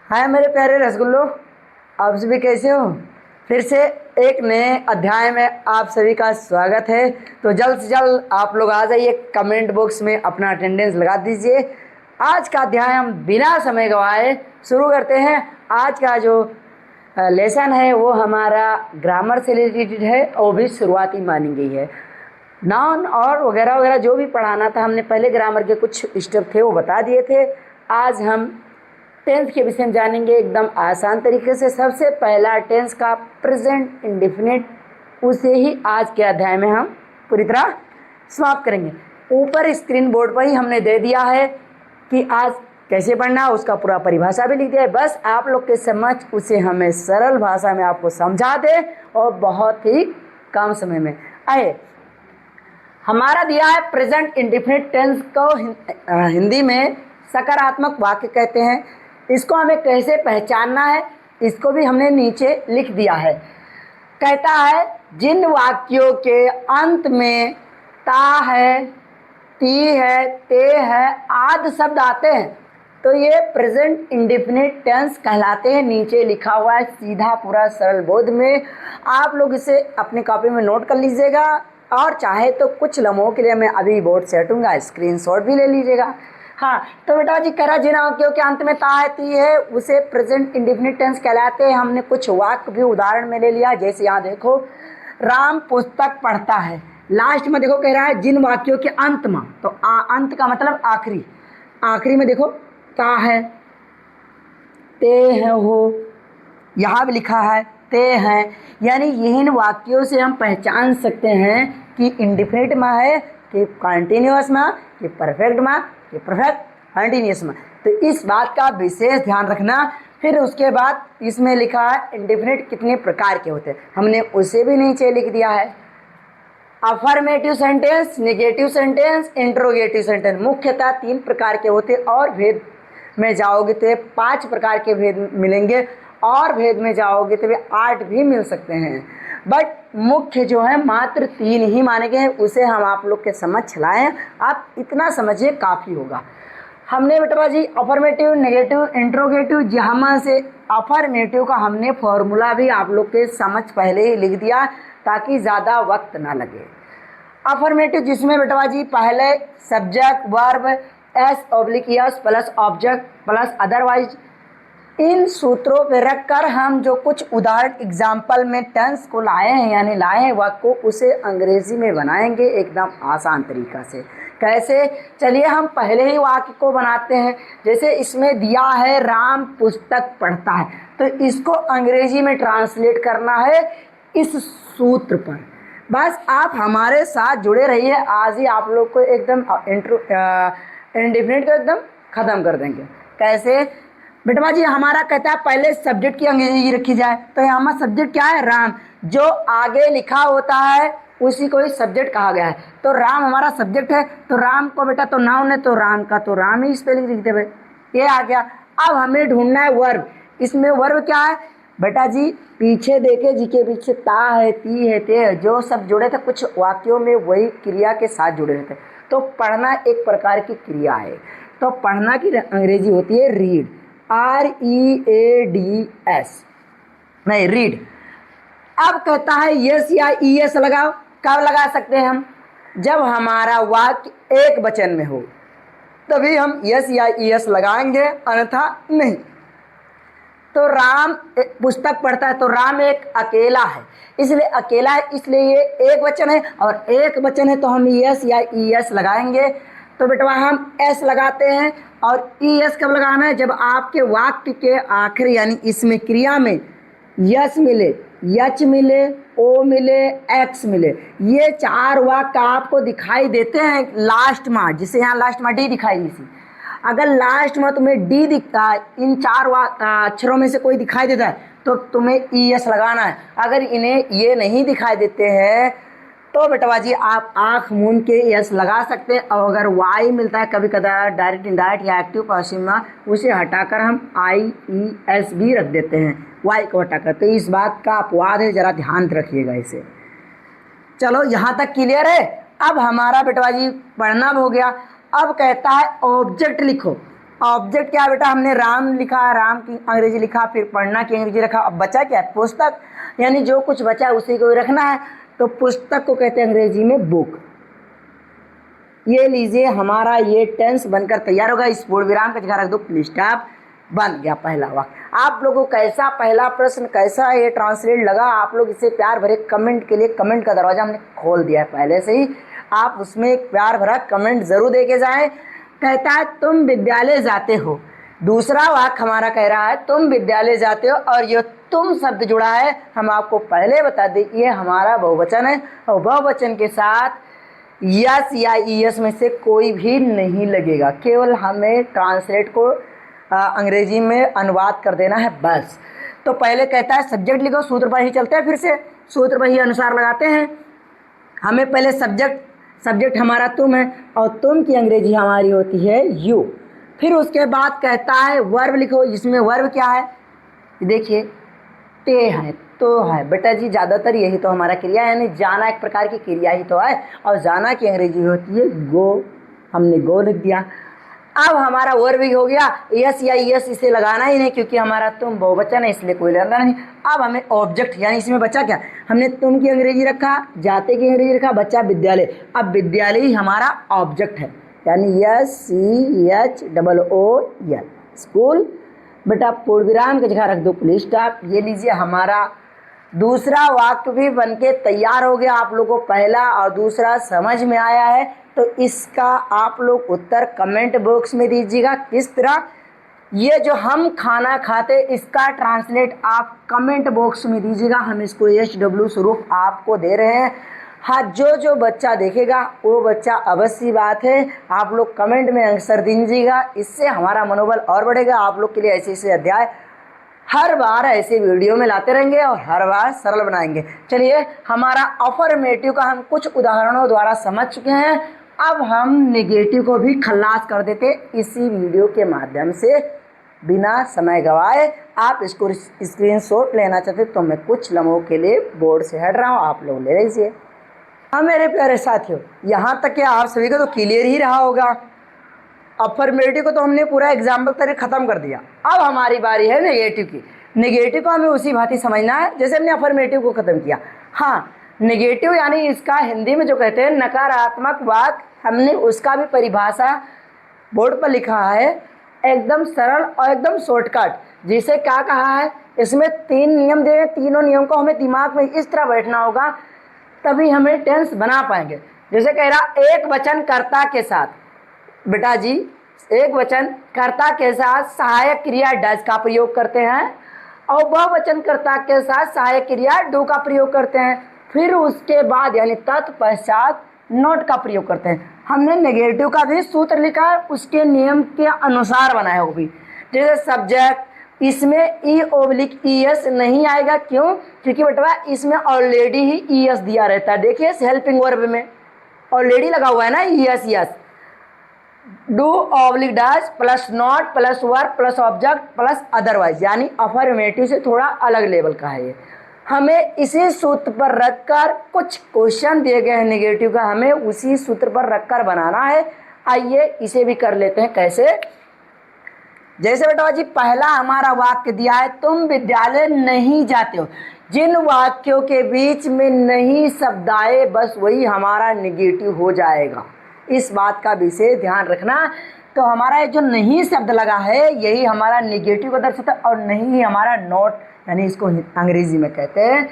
हाय मेरे प्यारे रसगुल्लो, आप सभी कैसे हो। फिर से एक नए अध्याय में आप सभी का स्वागत है। तो जल्द से जल्द आप लोग आ जाइए, कमेंट बॉक्स में अपना अटेंडेंस लगा दीजिए। आज का अध्याय हम बिना समय गवाए शुरू करते हैं। आज का जो लेसन है वो हमारा ग्रामर से रिलेटेड है और वो भी शुरुआती मानी गई है। नाउन और वगैरह वगैरह जो भी पढ़ाना था, हमने पहले ग्रामर के कुछ स्टेप थे वो बता दिए थे। आज हम टेंस के विषय में जानेंगे एकदम आसान तरीके से। सबसे पहला टेंस का प्रेजेंट इंडेफिनिट, उसे ही आज के अध्याय में हम पूरी तरह समाप्त करेंगे। ऊपर स्क्रीन बोर्ड पर ही हमने दे दिया है कि आज कैसे पढ़ना, उसका पूरा परिभाषा भी लिख दिया है। बस आप लोग के समझ उसे हमें सरल भाषा में आपको समझा दे और बहुत ही कम समय में आए। हमारा दिया है प्रेजेंट इंडेफिनिट टेंस को हिंदी में सकारात्मक वाक्य कहते हैं। इसको हमें कैसे पहचानना है इसको भी हमने नीचे लिख दिया है। कहता है जिन वाक्यों के अंत में ता है, ती है, ते है आदि शब्द आते हैं तो ये प्रेजेंट इंडेफिनिट टेंस कहलाते हैं। नीचे लिखा हुआ है सीधा पूरा सरल बोध में। आप लोग इसे अपनी कॉपी में नोट कर लीजिएगा और चाहे तो कुछ लम्हों के लिए मैं अभी बोर्ड से हटूंगा, स्क्रीनशॉट भी ले लीजिएगा। हाँ, तो बेटा जी कह रहा जिन वाक्यों के अंत में ता है, ती है उसे प्रेजेंट इंडेफिनिट टेंस कहलाते हैं। हमने कुछ वाक्य भी उदाहरण में ले लिया, जैसे यहाँ देखो राम पुस्तक पढ़ता है। लास्ट में देखो कह रहा है जिन वाक्यों के अंत में, तो अंत का मतलब आखिरी। आखिरी में देखो ता है, ते है, हो यहाँ भी लिखा है ते हैं। यानी इन वाक्यों से हम पहचान सकते हैं कि इंडेफिनिट में है कि कंटिन्यूअस में कि परफेक्ट में कि परफेक्ट कंटिन्यूअस में। तो इस बात का विशेष ध्यान रखना। फिर उसके बाद इसमें लिखा है इंडेफिनिट कितने प्रकार के होते हैं, हमने उसे भी नीचे लिख दिया है। Affirmative sentence, negative sentence, interrogative sentence मुख्यतः 3 प्रकार के होते हैं और भेद में जाओगे तो 5 प्रकार के भेद मिलेंगे और भेद में जाओगे तो 8 भी मिल सकते हैं। बट मुख्य जो है मात्र 3 ही माने गए हैं, उसे हम आप लोग के समझ लाएं। आप इतना समझिए काफ़ी होगा। हमने बेटा जी अफर्मेटिव, नेगेटिव, इंट्रोगेटिव, जहाँ से अफर्मेटिव का हमने फॉर्मूला भी आप लोग के समझ पहले ही लिख दिया ताकि ज़्यादा वक्त ना लगे। अफर्मेटिव जिसमें बेटा जी पहले subject verb S plus object plus otherwise, इन सूत्रों पे रखकर हम जो कुछ उदाहरण एग्जाम्पल में टेंस को लाए हैं यानी लाए हैं वाक्य को, उसे अंग्रेजी में बनाएंगे एकदम आसान तरीका से। कैसे, चलिए हम पहले ही वाक्य को बनाते हैं। जैसे इसमें दिया है राम पुस्तक पढ़ता है, तो इसको अंग्रेजी में ट्रांसलेट करना है इस सूत्र पर। बस आप हमारे साथ जुड़े रहिए, आज ही आप लोग को एकदम इंडेफिनिट को एकदम ख़त्म कर देंगे। कैसे बेटवा जी, हमारा कहता है पहले सब्जेक्ट की अंग्रेजी रखी जाए, तो यहाँ सब्जेक्ट क्या है, राम। जो आगे लिखा होता है उसी को ही सब्जेक्ट कहा गया है। तो राम हमारा सब्जेक्ट है, तो राम को बेटा तो नाउन है, तो राम का तो राम ही स्पेलिंग लिख दे भाई, ये आ गया। अब हमें ढूंढना है वर्ब। इसमें वर्ब क्या है बेटा जी, पीछे देखे जी के पीछे ता है, ती है, ते है, जो सब जुड़े थे कुछ वाक्यों में वही क्रिया के साथ जुड़े रहते। तो पढ़ना एक प्रकार की क्रिया है, तो पढ़ना की अंग्रेजी होती है रीड, READS, नहीं रीड। अब कहता है यस या ES लगाओ। कब लगा सकते हैं हम, जब हमारा वाक्य एक वचन में हो तभी हम यस या ES लगाएंगे, अन्यथा नहीं। तो राम पुस्तक पढ़ता है, तो राम एक अकेला है, इसलिए अकेला है, इसलिए ये एक वचन है और एक वचन है तो हम यस या ES लगाएंगे। तो बेटवा हम एस लगाते हैं और ES कब लगाना है, जब आपके वाक्य के आखिर यानी इसमें क्रिया में यस मिले, यच मिले, ओ मिले, एक्स मिले। ये 4 वाक्य आपको दिखाई देते हैं लास्ट में, जिसे यहाँ लास्ट में डी दिखाई दी थी। अगर लास्ट में तुम्हें डी दिखता है, इन 4 अक्षरों में से कोई दिखाई देता है तो तुम्हें ES लगाना है। अगर इन्हें ये नहीं दिखाई देते हैं तो बेटवा जी आप आँख मूंद के यस लगा सकते हैं। और अगर वाई मिलता है कभी कदार डायरेक्ट इनडायरेक्ट या एक्टिव पैसिव में, उसे हटाकर हम IES भी रख देते हैं, वाई को हटाकर। तो इस बात का अपवाद है, ज़रा ध्यान रखिएगा इसे। चलो यहाँ तक क्लियर है। अब हमारा बेटवा जी पढ़ना हो गया। अब कहता है ऑब्जेक्ट लिखो। ऑब्जेक्ट क्या है बेटा, हमने राम लिखा, राम की अंग्रेजी लिखा, फिर पढ़ना की अंग्रेजी रखा। अब बचा क्या है, पुस्तक, यानी जो कुछ बचा है उसी को रखना है। तो पुस्तक को कहते हैं अंग्रेजी में बुक। ये लीजिए हमारा ये टेंस बनकर तैयार होगा। इस पूर्ण विराम का जगह रख दो, फुल स्टॉप, बन गया पहला वाक्य। आप लोगों को कैसा पहला प्रश्न, कैसा ये ट्रांसलेट लगा, आप लोग इसे प्यार भरे कमेंट के लिए, कमेंट का दरवाजा हमने खोल दिया है पहले से ही, आप उसमें एक प्यार भरा कमेंट जरूर दे के जाएं। कहता है तुम विद्यालय जाते हो, दूसरा वाक्य हमारा कह रहा है तुम विद्यालय जाते हो, और ये तुम शब्द जुड़ा है, हम आपको पहले बता दें ये हमारा बहुवचन है, और बहुवचन के साथ यस या ईएस में से कोई भी नहीं लगेगा, केवल हमें ट्रांसलेट को अंग्रेजी में अनुवाद कर देना है बस। तो पहले कहता है सब्जेक्ट लिखो, सूत्र पर ही चलते हैं, फिर से सूत्र पर ही अनुसार लगाते हैं। हमें पहले सब्जेक्ट हमारा तुम है, और तुम की अंग्रेजी हमारी होती है यू। फिर उसके बाद कहता है वर्ब लिखो, जिसमें वर्ब क्या है देखिए, ते है, तो है बेटा जी, ज़्यादातर यही तो हमारा क्रिया है, यानी जाना एक प्रकार की क्रिया ही तो है, और जाना की अंग्रेजी होती है गो, हमने गो लिख दिया। अब हमारा वर्ब भी हो गया, यस या यस इसे लगाना ही नहीं क्योंकि हमारा तुम बहुवचन है, इसलिए कोई लगाना नहीं। अब हमें ऑब्जेक्ट, यानी इसमें बचा क्या, हमने तुम की अंग्रेजी रखा, जाते की अंग्रेजी रखा, बच्चा विद्यालय। अब विद्यालय ही हमारा ऑब्जेक्ट है, यानी SCHOOL, स्कूल। बेटा पूर्ण विराम की जगह रख दो फुल स्टॉप। ये लीजिए हमारा दूसरा वाक्य भी बनके तैयार हो गया। आप लोगों को पहला और दूसरा समझ में आया है, तो इसका आप लोग उत्तर कमेंट बॉक्स में दीजिएगा। किस तरह ये जो हम खाना खाते, इसका ट्रांसलेट आप कमेंट बॉक्स में दीजिएगा। हम इसको SW स्वरूप आपको दे रहे हैं। हाँ, जो बच्चा देखेगा वो बच्चा, अवश्य बात है आप लोग कमेंट में आंसर दीजिएगा, इससे हमारा मनोबल और बढ़ेगा। आप लोग के लिए ऐसे ऐसे अध्याय हर बार ऐसे वीडियो में लाते रहेंगे और हर बार सरल बनाएंगे। चलिए, हमारा अफर्मेटिव का हम कुछ उदाहरणों द्वारा समझ चुके हैं, अब हम नेगेटिव को भी खल्लास कर देते इसी वीडियो के माध्यम से। बिना समय गवाए आप इसको स्क्रीनशॉट लेना चाहते तो मैं कुछ लम्हों के लिए बोर्ड से हट रहा हूँ, आप लोग ले लीजिए। हाँ मेरे प्यारे साथियों, यहाँ तक कि आप सभी को तो क्लियर ही रहा होगा। अफर्मेटिव को तो हमने पूरा एग्जाम्पल तक ख़त्म कर दिया। अब हमारी बारी है नेगेटिव की। नेगेटिव को हमें उसी भांति समझना है जैसे हमने अफर्मेटिव को ख़त्म किया। हाँ, नेगेटिव यानी इसका हिंदी में जो कहते हैं नकारात्मक वाक्य, हमने उसका भी परिभाषा बोर्ड पर लिखा है, एकदम सरल और एकदम शॉर्टकट। जिसे क्या कहा है, इसमें 3 नियम दिए, तीनों नियम को हमें दिमाग में इस तरह बैठना होगा, तभी हमें टेंस बना पाएंगे। जैसे कह रहा एक वचन कर्ता के साथ, बेटा जी एक वचन कर्ता के साथ सहायक क्रिया डज का प्रयोग करते हैं, और बहुवचन कर्ता के साथ सहायक क्रिया डू का प्रयोग करते हैं, फिर उसके बाद यानी तत्पश्चात नॉट का प्रयोग करते हैं। हमने नेगेटिव का भी सूत्र लिखा है, उसके नियम के अनुसार बनाया वो भी। जैसे सब्जेक्ट, इसमें EOS नहीं आएगा, क्यों, क्योंकि बेटा इसमें ऑलरेडी ही ES दिया रहता है। देखिए हेल्पिंग वर्ब में ऑलरेडी लगा हुआ है ना ES। Do plus not plus verb plus object plus otherwise, यानी अफर्मेटिव से थोड़ा अलग लेवल का है ये। हमें इसी सूत्र पर रखकर कुछ क्वेश्चन दिए गए हैं नेगेटिव का, हमें उसी सूत्र पर रखकर बनाना है। आइए इसे भी कर लेते हैं। कैसे, जैसे बेटा जी पहला हमारा वाक्य दिया है तुम विद्यालय नहीं जाते हो। जिन वाक्यों के बीच में नहीं शब्द आए बस वही हमारा नेगेटिव हो जाएगा, इस बात का विशेष ध्यान रखना। तो हमारा ये जो नहीं शब्द लगा है यही हमारा नेगेटिव को दर्शाता है, और नहीं ही हमारा नॉट, यानी इसको अंग्रेजी में कहते हैं।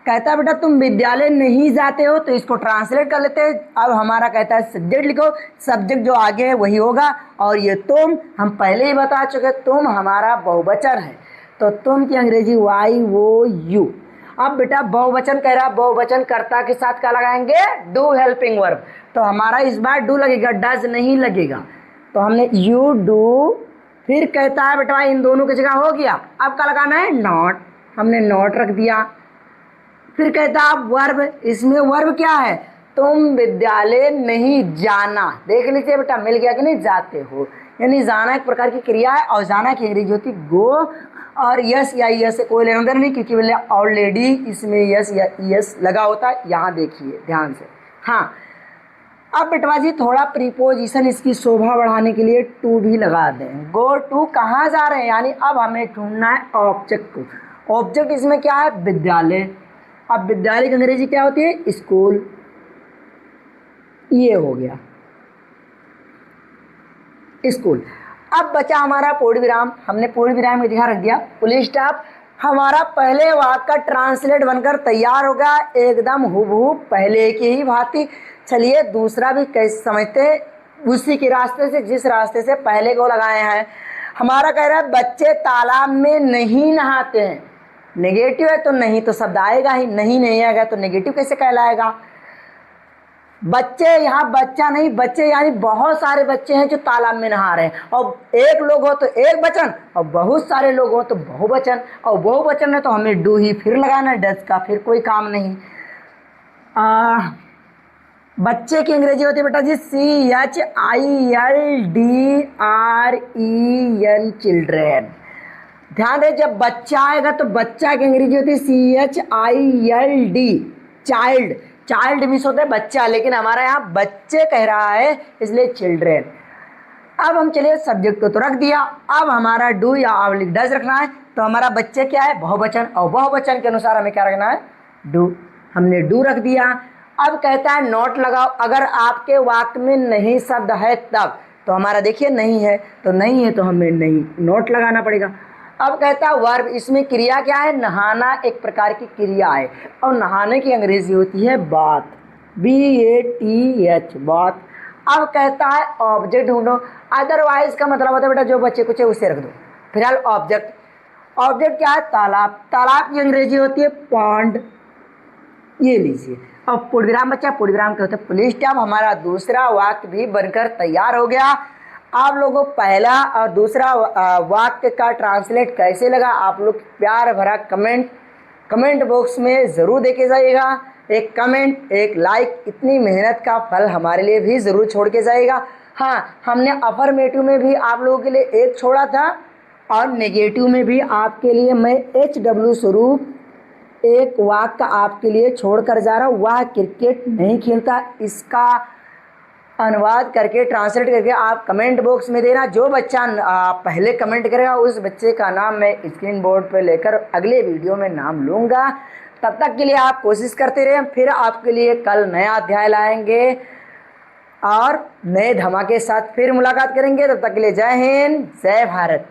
कहता है बेटा तुम विद्यालय नहीं जाते हो, तो इसको ट्रांसलेट कर लेते हैं। अब हमारा कहता है सब्जेक्ट लिखो, सब्जेक्ट जो आगे है वही होगा, और ये तुम हम पहले ही बता चुके, तुम हमारा बहुवचन है, तो तुम की अंग्रेजी YOU। अब बेटा बहुवचन कह रहा, बहुवचन कर्ता के साथ क्या लगाएंगे, डू हेल्पिंग वर्ब, तो हमारा इस बार डू लगेगा, डज नहीं लगेगा, तो हमने यू डू। फिर कहता है बेटा इन दोनों की जगह हो गया, अब क्या लगाना है, नॉट, हमने नॉट रख दिया। फिर कहता है वर्ब, इसमें वर्ब क्या है, तुम विद्यालय नहीं जाना, देख लीजिए बेटा मिल गया कि नहीं, जाते हो, यानी जाना एक प्रकार की क्रिया है, और जाना की अंग्रेजी होती गो, और यस या यस से कोई लेना देना नहीं, क्योंकि बोले ऑलरेडी इसमें यस या यस लगा होता है। यहाँ देखिए ध्यान से। हाँ, अब बेटवा जी थोड़ा प्रीपोजिशन इसकी शोभा बढ़ाने के लिए टू भी लगा दें। गो टू कहाँ जा रहे हैं, यानी अब हमें ढूंढना है ऑब्जेक्ट को। ऑब्जेक्ट इसमें क्या है, विद्यालय। अब विद्यालय की अंग्रेजी क्या होती है, स्कूल। ये हो गया स्कूल। अब बचा हमारा पूर्ण विराम, हमने पूर्ण विराम की जगह रख दिया फुल स्टॉप। हमारा पहले वाक्य का ट्रांसलेट बनकर तैयार हो गया, एकदम हुबहू पहले की ही भांति। चलिए दूसरा भी कैसे समझते हैं, उसी के रास्ते से जिस रास्ते से पहले को लगाए हैं। हमारा कह रहा है बच्चे तालाब में नहीं नहाते हैं। नेगेटिव है तो नहीं तो शब्द आएगा ही, नहीं आएगा तो नेगेटिव कैसे कहलाएगा। बच्चे, यहाँ बच्चा नहीं, बच्चे यानी बहुत सारे बच्चे हैं जो तालाब में नहा रहे हैं। और एक लोग हो तो एक वचन, और बहुत सारे लोग हो तो बहुवचन, और बहुवचन है तो हमें डू ही फिर लगाना, डज का फिर कोई काम नहीं। बच्चे की अंग्रेजी होती है बेटा जी CHILDREN, चिल्ड्रेन। ध्यान रहे जब बच्चा आएगा तो बच्चा की अंग्रेजी होती है CHILD, चाइल्ड। चाइल्ड मिस होता है बच्चा, लेकिन हमारा यहाँ बच्चे कह रहा है इसलिए चिल्ड्रेन। अब हम चलिए सब्जेक्ट को तो रख दिया, अब हमारा डू या ऑब्लिक डज रखना है। तो हमारा बच्चे क्या है, बहुवचन, और बहुवचन के अनुसार हमें क्या रखना है, डू। हमने डू रख दिया। अब कहता है नोट लगाओ, अगर आपके वाक्य में नहीं शब्द है तब। तो हमारा देखिए नहीं है, तो नहीं है तो हमें नहीं नोट लगाना पड़ेगा। अब कहता है वर्ब, इसमें क्रिया क्या है, नहाना एक प्रकार की क्रिया है, और नहाने की अंग्रेजी होती है बाथ, BATH, बाथ। अब कहता है ऑब्जेक्ट ढूंढो, अदरवाइज का मतलब होता है बेटा जो बच्चे कुछ है उसे रख दो। फिलहाल ऑब्जेक्ट, ऑब्जेक्ट क्या है, तालाब। तालाब की अंग्रेजी होती है पॉन्ड, ये लीजिए। अब पूर्ण विराम बच्चा, पूर्ण विराम के होते हैं फुल स्टॉप। हमारा दूसरा वाक्य भी बनकर तैयार हो गया। आप लोगों को पहला और दूसरा वाक्य का ट्रांसलेट कैसे लगा, आप लोग प्यार भरा कमेंट बॉक्स में ज़रूर देके जाइएगा। एक कमेंट, एक लाइक, इतनी मेहनत का फल हमारे लिए भी ज़रूर छोड़ के जाइएगा। हाँ, हमने अफर्मेटिव में भी आप लोगों के लिए एक छोड़ा था, और नेगेटिव में भी आपके लिए मैं HW स्वरूप एक वाक्य आपके लिए छोड़ कर जा रहा हूँ। वह क्रिकेट नहीं खेलता, इसका अनुवाद करके ट्रांसलेट करके आप कमेंट बॉक्स में देना। जो बच्चा पहले कमेंट करेगा उस बच्चे का नाम मैं स्क्रीन बोर्ड पर लेकर अगले वीडियो में नाम लूँगा। तब तक के लिए आप कोशिश करते रहें, फिर आपके लिए कल नया अध्याय लाएंगे और नए धमाके के साथ फिर मुलाकात करेंगे। तब तक के लिए जय हिंद, जय भारत।